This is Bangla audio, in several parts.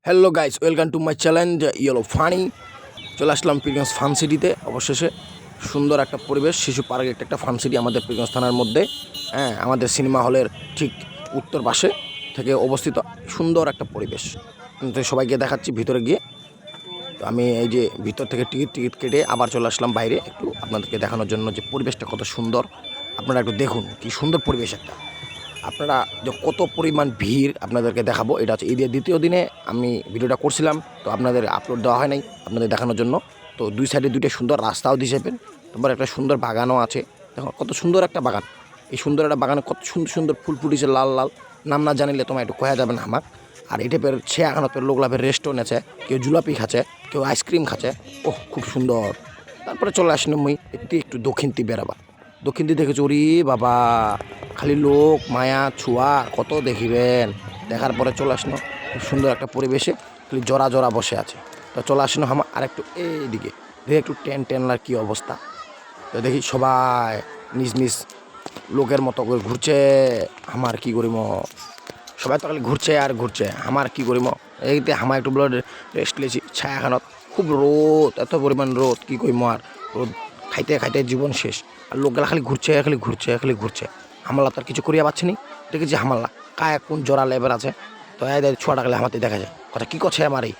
Hello guys, welcome to my challenge yellow funny. চলে আসলাম পীরগঞ্জ ফান সিটিতে। অবশেষে সুন্দর একটা পরিবেশ, শিশু পার্ক একটা ফান সিটি আমাদের পীরগঞ্জ থানার মধ্যে। হ্যাঁ, আমাদের সিনেমা হলের ঠিক উত্তর পাশে থেকে অবস্থিত সুন্দর একটা পরিবেশ। তো সবাইকে দেখাচ্ছি ভিতরে গিয়ে। তো আমি এই যে ভিতর থেকে টিকিট কেটে আবার চলে আসলাম বাইরে একটু আপনাদেরকে দেখানোর জন্য যে পরিবেশটা কত সুন্দর। আপনারা একটু দেখুন কি সুন্দর পরিবেশ একটা। আপনারা যে কত পরিমাণ ভিড় আপনাদেরকে দেখাবো। এটা হচ্ছে ঈদের দ্বিতীয় দিনে আমি ভিডিওটা করছিলাম, তো আপনাদের আপলোড দেওয়া হয় নাই আপনাদের দেখানোর জন্য। তো দুই সাইডে দুইটা সুন্দর রাস্তাও দিয়েছেন, তারপর একটা সুন্দর বাগানও আছে। দেখো কত সুন্দর একটা বাগান। এই সুন্দর একটা বাগানে কত সুন্দর সুন্দর ফুল ফুটিছে লাল লাল। নাম না জানিলে তোমার একটু কয়া যাবে না আমার। আর এই টাইপের সে এখনো লোক লাভের রেস্টুরেন্ট আছে, কেউ জুলাপি খাচ্ছে, কেউ আইসক্রিম খাচ্ছে। ওহ, খুব সুন্দর। তারপরে চলে আসেন মুই একটু দক্ষিণ তি বেড়াবা। দক্ষিণ দিকে দেখেছি ওরে বাবা, খালি লোক মায়া ছুয়া কত দেখিবেন। দেখার পরে চলে আসলো খুব সুন্দর একটা পরিবেশে, খালি জরা জরা বসে আছে। তো চলে আসলো আমার আরেকটু এইদিকে, দেখি একটু টেনলার কি অবস্থা। তো দেখি সবাই নিজ নিজ লোকের মতো করে ঘুরছে। আমার কি করিম, সবাই তো খালি ঘুরছে আর ঘুরছে। আমার কি করিম, এইতে আমার একটু ব্লাড রেস্ট লিয়েছি ছায়াখানত। খুব রোদ, এত পরিমাণ রোদ কি করিম আর। রোদ খাইতে খাইতে জীবন শেষ। আর লোকগুলা খালি ঘুরছে খালি ঘুরছে খালি ঘুরছে। হামলা তো আর কিছু করিয়া পাচ্ছি নি। দেখেছি হামলা কায় কোন জোড়া লেবার আছে। তো এই ছোয়াটা গেলে আমাতে দেখা যায় কথা কি করছে আমার এই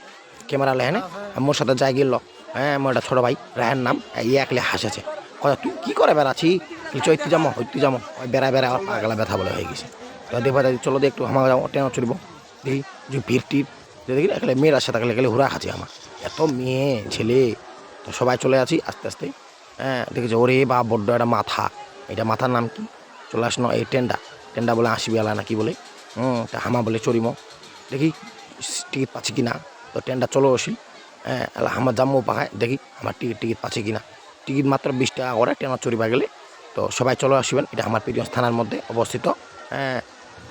ক্যামেরা লেহেনে। মোর সাথে যাই গেল। হ্যাঁ, আমার একটা ছোটো ভাই রাহের নাম, ইয়ে একলে হাসেছে। কথা তুই কী করে বেড়াচ্ছি, চৈতি যামো হইতে যামো, ওই বেড়া বেড়া আমার পাগলা ব্যথা বলে হয়ে গেছে। তো দেখবা চলো দিয়ে একটু আমার টেনে চলবো। দেখি যে ভিড় টির দেখি একলে মেয়ের সাথে গেলে হুরা খাচ্ছি আমার এত মেয়ে ছেলে। তো সবাই চলে আছি আস্তে আস্তে। হ্যাঁ, দেখেছি ওরে বা বড্ড একটা মাথা। এটা মাথার নাম কি চলে আসনো এই টেন্ডা বলে 80 বেলা না কি বলে। তা হামা বলে চড়িমো। দেখি টিকিট পাচ্ছি কি না। তো টেন্ডা চলো আসি। হ্যাঁ, আমার জাম্মু পাখায় দেখি আমার টিকিট পাচ্ছি কি না। টিকিট মাত্র 20 টাকা করে ট্রেনে চড়িবা গেলে। তো সবাই চলে আসবেন, এটা আমার পীরগঞ্জ থানার মধ্যে অবস্থিত। হ্যাঁ,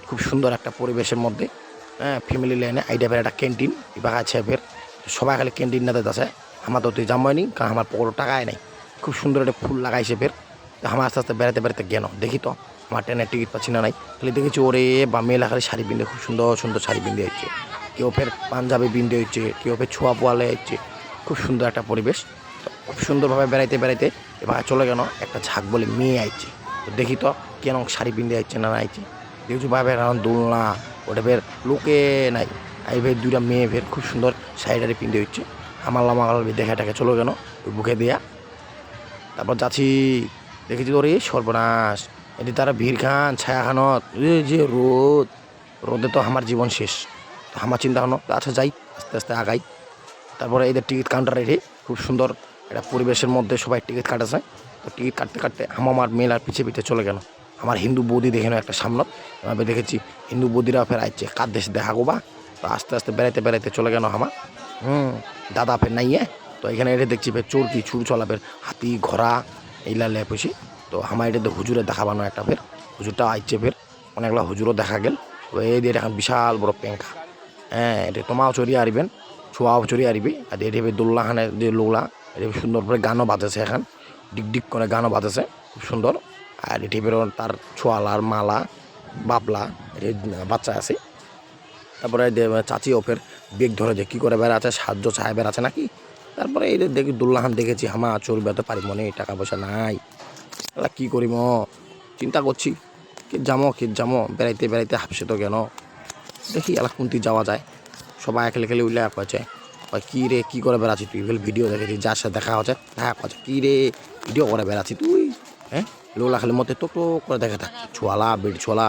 খুব সুন্দর একটা পরিবেশের মধ্যে। হ্যাঁ, ফ্যামিলি লাইনে এই টাইপের একটা ক্যান্টিন এবার আছে ফের। সবাই খালি ক্যান্টিন নাতে আছে। আমার তো তুই জামাই নি, কারণ আমার পকেটে টাকাই নাই। খুব সুন্দর একটা ফুল লাগাইছে ফের। তো আমার আস্তে আস্তে বেড়াতে বেড়াতে গেল দেখি তো আমার ট্রেনের টিকিট পাচ্ছি না নাই। খালি দেখেছি ওরে বা মেয়েলা খালি শাড়ি পিন্ধে খুব সুন্দর সুন্দর শাড়ি পিন্ধে হচ্ছে। কেউ ফের পাঞ্জাবি পিন্ধে হচ্ছে, কেউ ফের ছোঁয়া পোয়ালে হচ্ছে। খুব সুন্দর একটা পরিবেশ। তো খুব সুন্দরভাবে বেড়াইতে বেড়াইতে এবার চলে গেল একটা ঝাঁক বলে মেয়ে আইছে। তো দেখি তো কেন শাড়ি পিন্ধে আইছে না আইছে। দেখছি ভাবে এখন দোলনা ওটা ফের লোকে নাই। এই ফের দুইটা মেয়ে ফের খুব সুন্দর শাড়ি পিন্ধে হচ্ছে। আমার লামাগাল দেখাটাকে চলে গেল ওই বুকে দেয়া। তারপর যাচ্ছি দেখেছি ওরে সর্বনাশ, এটি তারা ভিড় খান ছায়া খানত যে রোদ। রোদে তো আমার জীবন শেষ। তো আমার চিন্তা ভাবনা আচ্ছা যাই আস্তে আস্তে আগাই। তারপরে এদের টিকিট কাউন্টার রেখে খুব সুন্দর একটা পরিবেশের মধ্যে সবাই টিকিট কাটেছে। তো টিকিট কাটতে কাটতে আমার মেল আর পিছিয়ে পিছিয়ে চলে গেল। আমার হিন্দু বৌদি দেখে একটা সামনত। এভাবে দেখেছি হিন্দু বৌদিরা ফের আইছে কার দেশে দেখা গোবা। তো আস্তে আস্তে বেড়াইতে বেড়াইতে চলে গেল আমার দাদা ফের নাইয়ে। তো এখানে এটা দেখছি ফের চোরকি ছুর চলা ফের হাতি ঘোড়া এইলা লে পুষি। তো আমার এটা হুজুরে দেখাবানো একটা ফের হুজুরটা আইছে ফের অনেকগুলো হুজুরও দেখা গেল। তো এই দিয়ে এখন বিশাল বড় পেঙ্খা। হ্যাঁ, এটা তোমাও চড়িয়ে আরিবেন, ছোঁয়াও চড়িয়ে আরিবি। আর এটি দোল্লাখানের যে লোলা এটি সুন্দর করে গানও বাজেছে এখন, ডিক ডিক করে গানও বাজেছে খুব সুন্দর। আর এটি তার ছোয়ালার মালা বাবলা এটি বাচ্চা আছে। তারপরে চাচি ওপের বেগ ধরে যে কী করে বেড়াচ্ছে, সাহায্য চায় বেড়াচ্ছে নাকি। তারপরে এই দেখি দুল্লাহান দেখেছি হামা চোর বেড়াতে পারি মনে টাকা পয়সা নাই। এলা কী করিম চিন্তা করছি কে যামো বেড়াইতে বেড়াইতে হাফসে তো কেন। দেখি এলা কোনটি যাওয়া যায়। সবাই খেলে খেলে উঠলে কয়েছে কী রে কী করে বেড়াচ্ছি তুই, ভিডিও দেখেছি যার সাথে দেখা হচ্ছে দেখা কছে কী রে ভিডিও করে বেড়াচ্ছি তুই। হ্যাঁ, লোলা খালি মতে তো করে দেখে থাক ছোয়ালা বেড ছোয়ালা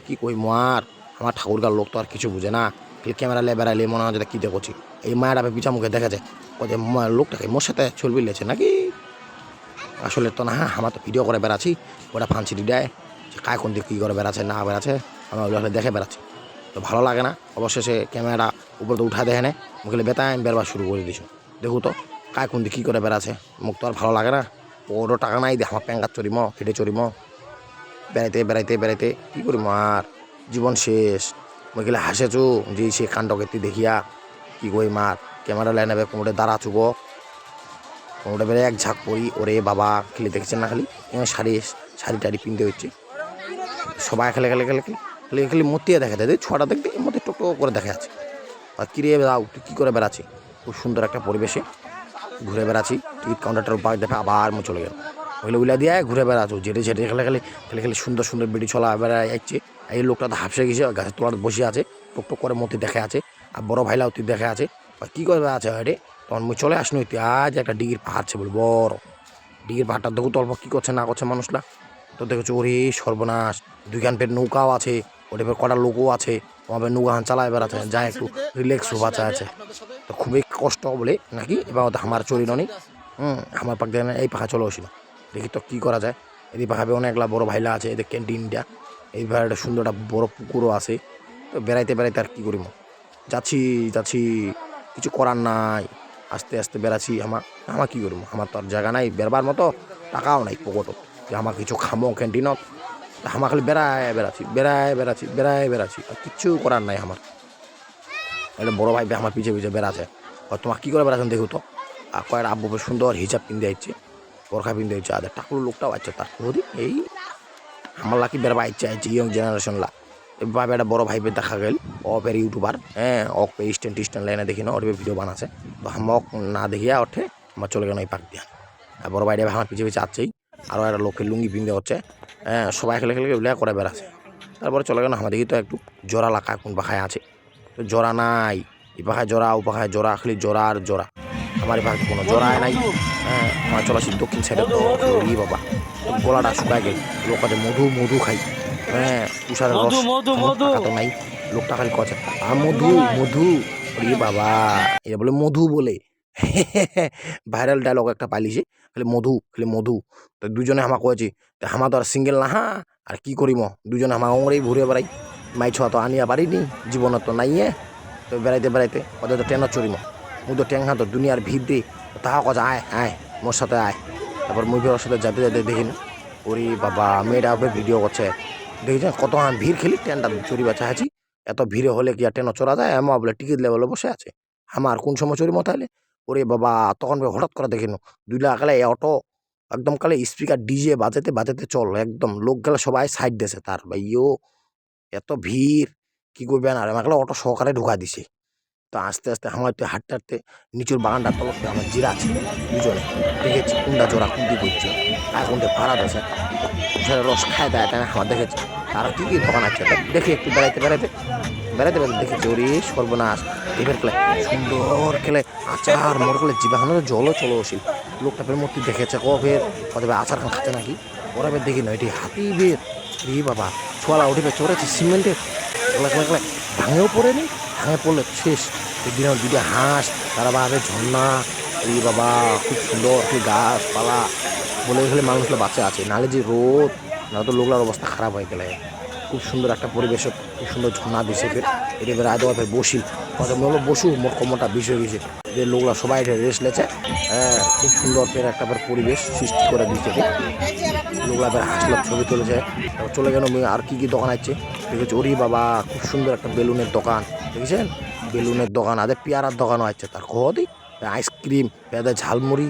কী কই মার। আমার ঠাকুরগার লোক তো আর কিছু বুঝে না, ক্যামেরা লে বেড়াইলে মনে হয় যেটা কী দেখছি। এই মায়ের আপে পিছা মুখে দেখা যায় যে লোকটাকে মোর সাথে ছবি লেছে নাকি। আসলে তো না, হ্যাঁ আমার তো ভিডিও করে বেড়াচ্ছি। ওটা ফান্সিটি দেয় যে কায় কোন দিকে কী করে বেড়াচ্ছে না বেড়াচ্ছে, আমার ওগুলো দেখে বেড়াচ্ছি। তো ভালো লাগে না। অবশেষে ক্যামেরাটা উপরে তো উঠা দেখে নেয় মুখে বেতায় বেরবার শুরু করে দিছো। দেখো তো কায় কোন দিকে কী করে বেড়াচ্ছে, মুখ তো আর ভালো লাগে না। ওরও টাকা নাই দিয়ে আমার প্যাঙ্গার চড়িম হেঁটে চড়িম বেড়াইতে বেড়াইতে বেড়াইতে কী করিম আর জীবন শেষ। মই গেলে হাসেছু যে সে কাণ্ডকীর্তি দেখিয়া কী কই মার ক্যামেরা লাইন নেবে কোনোটা দাঁড়া চুব কোনোটা বেড়ে এক ঝাঁক পড়ি ওরে বাবা খেলে দেখছেন না খালি শাড়ি টাড়ি পিনতে হচ্ছে। সবাই খেলে খেলে খেলে খেলে খালি মতিয়ে দেখা যায় ছটা দেখতে এর মধ্যে টোটো করে দেখা যাচ্ছে। আর কিরে দাও তুই কী করে বেড়াচ্ছি? খুব সুন্দর একটা পরিবেশে ঘুরে বেড়াচ্ছি, টিকিট কাউন্টারটার উপর দেখে আবার মু চলে গেল। ওইগুলো উইলা দিয়ে ঘুরে বেড়াচ্ছ যেটে ঝেটে খেলে খেলে খেলে খেলে সুন্দর সুন্দর বেড়ি চলা বেড়ায় যাচ্ছে। এই লোকটা তো হাফসে গেছে, গাছের তলার বসে আছে, টুকটুক করে মতি দেখে আছে, আর বড় ভাইলাও তুই দেখে আছে। কী করে বেড়াচ্ছে রে? তখন মুই চলে আসনু, তুই আজ একটা ডিগির পাহাড় ছে বল, বড় ডিগির পাহাড়টা দেখো তো অল্প কী করছে না করছে মানুষরা। তো দেখেছো ওরে সর্বনাশ, দুইখান পেট নৌকাও আছে, ওটা ফের কটা লোকও আছে, আমার নৌকা চালায় বেড়াচ্ছে, যা একটু রিল্যাক্স বাঁচা আছে। তো খুবই কষ্ট বলে নাকি এবার আমার চরিল নি। আমার পাক দেখে এই পাখা চলে আসিল, দেখি তো কী করা যায়। এই পাখাবে অনেকগুলা বড় ভাইলা আছে, এদের ক্যান্টিনটা, এই ভাইটা সুন্দর একটা বড় পুকুরও আছে। তো বেড়াইতে বেড়াইতে আর কী করিম, যাচ্ছি যাচ্ছি, কিছু করার নাই, আস্তে আস্তে বেড়াচ্ছি। আমার কী করবো, আমার তো আর জায়গা নাই বেরবার মতো, টাকাও নাই পকেটও যে আমার কিছু খামো ক্যান্টিনত। আমার খালি বেড়ায় বেড়াচ্ছি আর কিচ্ছু করার নাই আমার। একটা বড় ভাই আমার পিছিয়ে পিছিয়ে বেড়াচ্ছে, আর তোমার কী করে বেড়াচ্ছেন দেখো তো। আর কয়েকটা আব্বু সুন্দর হিজাব পিনতে যাচ্ছে, বোরখা পিনতে যাচ্ছে, আর টাকুর লোকটাও আছে তার ওদি এই আমার লাকি বেরবা ইচ্ছা আছে ইয়ং জেনারেশন লা। এবার একটা বড় ভাই দেখা গেল, ও ফের ইউটিউবার, হ্যাঁ ওক স্ট্যান্ড লাইনে দেখি না ওর ভিডিও বানাচ্ছে। তো হামক না দেখিয়া ওঠে আমার চলে গেল এই পাক দিয়া। আর বড় ভাইটা আমার পিছিয়ে পিছিয়ে আসছেই, আরও একটা লোকের লুঙ্গি পিনতে হচ্ছে, হ্যাঁ সবাই খেলে খেলে উল্লেখ করে বেড়াচ্ছে। তারপরে চলে গেল আমার দেখি তো একটু জোড়া লাখা কোন পাখায় আছে, তো জোড়া নাই, এই পাখায় জোড়া ও পাখায় জোড়া, খালি জোড়া আর জোড়া, আমার এই পাখা কোনো জোড়ায় নাই। হ্যাঁ আমার চলে আসি দক্ষিণ সাইডে, তো বাবা গলাটা শুকায় গেল, লোক আছে মধু মধু খাই, হ্যাঁ তুষারের রস তো নাই, লোকটা খালি কছে আর মধু মধু, বাবা এটা বলে মধু বলে ভাইরাল ডায়লগ একটা পাইলিছে, খালি মধু। তো দুজনে হামা কয়েছি, হামা তো আর সিঙ্গেল না, হ্যাঁ আর কি করিম, দুজনে হামা ওরেই ঘুরে বেড়াই, মাই ছোয়া তো আনিয়া পারিনি, জীবনত তো নাইয়ে। তো বেড়াইতে বেড়াইতে ওদের তো ট্রেনও চড়িম, মু তো ট্যাং তো দুনিয়ার ভিড় দিই, তাহা কছে আয় আয় মোর সাথে আয়। তারপর মুভি ওর সাথে যেতে যেতে দেখি না, ওরে বাবা মেয়েটা ওপরে ভিডিও করছে, দেখেছেন কত ভিড় খেলি ট্রেনটা চড়িবা চাহাছি, এত ভিড়ে হলে কি আর ট্রেনও চড়া যায়, এমন বলে টিকিট লেভেলে বসে আছে, আমার কোন সময় চড়িম তাহলে। ওরে বাবা তখন হঠাৎ করে দেখিন দুইটা কালে অটো একদম কালে স্পিকার ডিজে বাজাতে বাজাতে চল, একদম লোক গেলে সবাই সাইড দিয়েছে তার ভাইও, এত ভিড় কি করবেন। আর আমাকে অটো সহকারে ঢুকা দিছে। তো আস্তে আস্তে আমার একটু হাঁটতে হাঁটতে নিচুর বাগানটা তলতে আমার জিরা আছে, দুজনে দেখেছি কোনটা জোড়া কুন্দি করছে, আর কোনটা ভাড়া দিয়েছে, রস খায় দেয় তাই আমার দেখেছি। আর কী কী দোকান আছে দেখি একটু বেড়াইতে বেড়াইতে বেড়াইতে বেড়াইতে দেখেছি ওরে সর্বনাশ, এবার খেলে সুন্দর খেলে আচার মোর খেলে জিবাহানো জলও চলো আসিল। লোকটা ফের মূর্তি দেখেছে ফের কত আচার খান খাচ্ছে নাকি, ওরা ফের দেখি না এটি হাতি বের, রে বাবা ছোয়ালা উঠে চড়েছে সিমেন্টের, ভাঙেও পড়েনি, ভাঙে পড়লে শেষ। একদিন দুটো হাঁস, তারা বাদে ঝর্ণা, এই বাবা খুব সুন্দর গাছপালা বলে গেলে মানুষগুলো বাঁচে আছে, নাহলে যে রোদ, নাহলে তো লোকলার অবস্থা খারাপ হয়ে গেলে। খুব সুন্দর একটা পরিবেশ, খুব সুন্দর ঝর্ণা দিছে ফের, এটা ফের আয় দেওয়া ফের বসিল, কত বলো বসু মোট কমটা বিষ হয়ে গেছে, যে লোকলা সবাই রেস্ট লেছে। হ্যাঁ খুব সুন্দর ফের একটা ফের পরিবেশ সৃষ্টি করে দিচ্ছে, লোকলা ফের হাসলার ছবি তুলেছে। তারপর চলে গেল আর কি কি দোকান আছে দেখেছি, ওরি বাবা খুব সুন্দর একটা বেলুনের দোকান দেখেছেন, বেলুনের দোকান আছে, পেয়ারার দোকানও আছে, তার কদি আইসক্রিম পেঁয়াজা ঝালমুড়ি,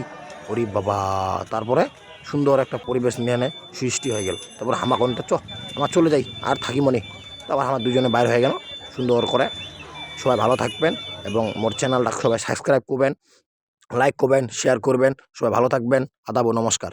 ওরি বাবা। তারপরে সুন্দর একটা পরিবেশ নিয়ে সৃষ্টি হয়ে গেল। তারপর হামাকনটা আমার চলে যাই আর থাকি মনে, তারপর আমার দুজনে বাইর হয়ে গেল সুন্দর করে। সবাই ভালো থাকবেন এবং মোর চ্যানেলটা সবাই সাবস্ক্রাইব করবেন, লাইক করবেন, শেয়ার করবেন, সবাই ভালো থাকবেন, আদাব নমস্কার।